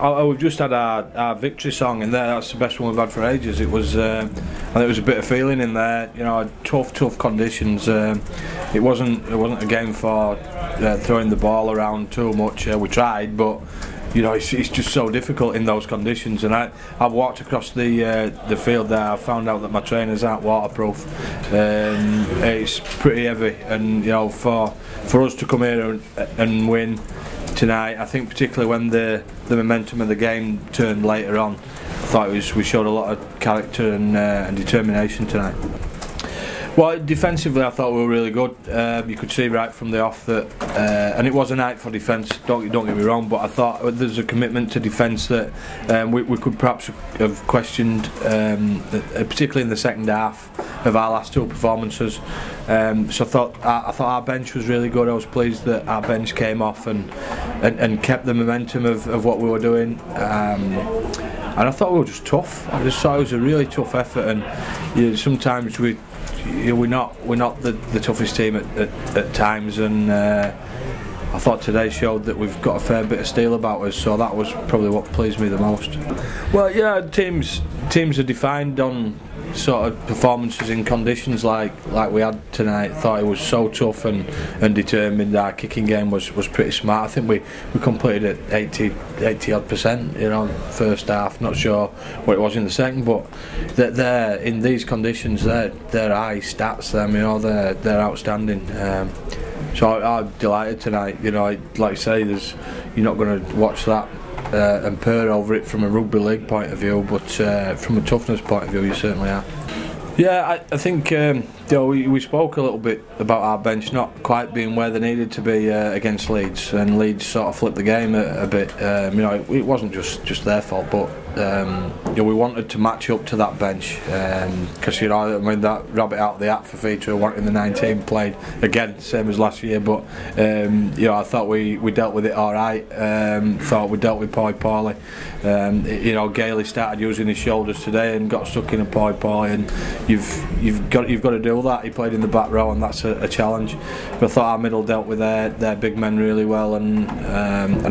We've just had our victory song in there. That's the best one we've had for ages. It was, I think there was a bit of feeling in there. You know, tough conditions. It wasn't a game for throwing the ball around too much. We tried, but you know, it's just so difficult in those conditions. And I've walked across the field there. I found out that my trainers aren't waterproof. It's pretty heavy, and you know, for us to come here and win tonight, I think particularly when the momentum of the game turned later on, I thought we showed a lot of character and determination tonight. Well, defensively I thought we were really good. You could see right from the off that, and it was a night for defence, don't get me wrong, but I thought there's a commitment to defence that we could perhaps have questioned, particularly in the second half of our last two performances. So I thought our bench was really good. I was pleased that our bench came off and kept the momentum of what we were doing. And I thought we were just tough. I just thought it was a really tough effort, and you know, sometimes we're not the toughest team at times, and I thought today showed that we've got a fair bit of steel about us, so that was probably what pleased me the most. Well, yeah, teams are defined on sort of performances in conditions like we had tonight. I thought it was so tough and determined. Our kicking game was pretty smart. I think we completed at 80 odd percent, you know, first half. Not sure what it was in the second, but they're in these conditions, they're high stats. Them, you know, they're outstanding. So I'm delighted tonight. You know, like I say, you're not going to watch that and purr over it from a rugby league point of view, but from a toughness point of view, you certainly are. Yeah, I think you know, we spoke a little bit about our bench not quite being where they needed to be against Leeds, and Leeds sort of flipped the game a bit. You know, it wasn't just their fault, but you know, we wanted to match up to that bench, because you know, I mean, that rabbit out of the hat for feature wanting the 19 played again, same as last year. But you know, I thought we dealt with it all right. Thought we dealt with poorly. You know, Gailey started using his shoulders today and got stuck in a poorly, and you've got to do that. He played in the back row, and that's a challenge. But I thought our middle dealt with their big men really well, and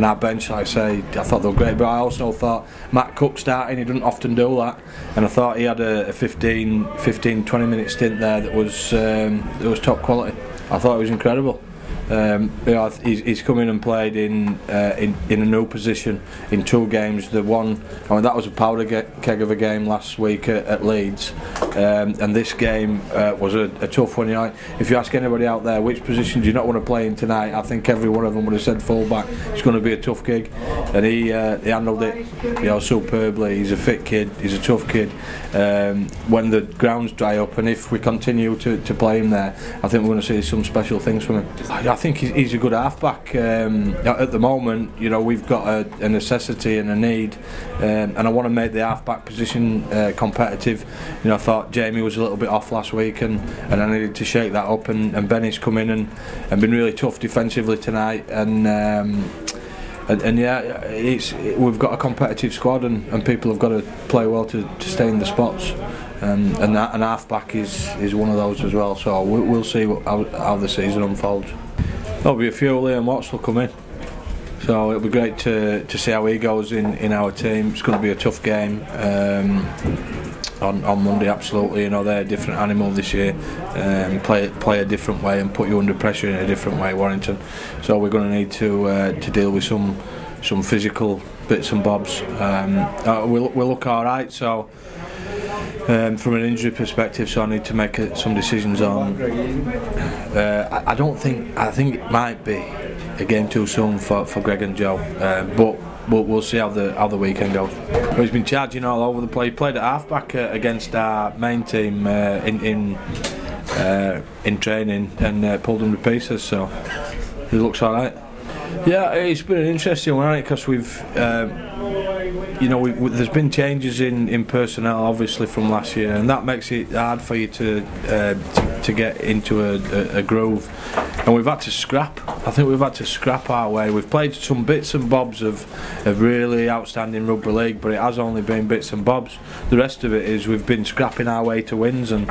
our bench, like I say, I thought they were great. But I also thought Matt Cook starting, he doesn't often do that, and I thought he had a 15-20 minute stint there that was top quality. I thought it was incredible. You know, he's come in and played in a new position in 2 games. The one, I mean, that was a powder keg of a game last week at Leeds, and this game was a tough one. You know, if you ask anybody out there which position do you not want to play in tonight, I think every one of them would have said fullback. It's going to be a tough gig, and he handled it, you know, superbly. He's a fit kid. He's a tough kid. When the grounds dry up, and if we continue to play him there, I think we're going to see some special things from him. I think he's a good halfback. At the moment, you know, we've got a necessity and a need, and I want to make the halfback position competitive. You know, I thought Jamie was a little bit off last week, and I needed to shake that up. And Benny's come in and been really tough defensively tonight. And yeah, we've got a competitive squad, and people have got to play well to stay in the spots. And halfback is one of those as well. So we'll see how the season unfolds. There'll be a few. Liam Watts will come in, so it'll be great to see how he goes in our team. It's going to be a tough game on Monday, absolutely. You know, they're a different animal this year, play a different way and put you under pressure in a different way, Warrington. So we're going to need to deal with some physical bits and bobs. We'll look all right. So. From an injury perspective, so I need to make some decisions on. I think it might be a game too soon for Greg and Joe, but we'll see how the weekend goes. But he's been charging all over the place. He played at halfback against our main team in training and pulled him to pieces. So he looks all right. Yeah, it's been an interesting one, because we've. You know, there's been changes in personnel, obviously, from last year, and that makes it hard for you to get into a groove. And we've had to scrap. I think we've had to scrap our way. We've played some bits and bobs of really outstanding rugby league, but it has only been bits and bobs. The rest of it is we've been scrapping our way to wins, and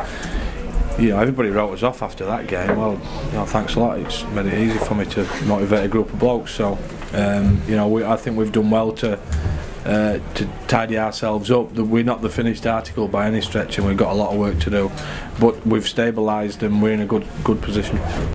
you know, everybody wrote us off after that game. Well, you know, thanks a lot. It's made it easy for me to motivate a group of blokes. So, you know, I think we've done well to to tidy ourselves up. We're not the finished article by any stretch, and we've got a lot of work to do, but we've stabilised and we're in a good position.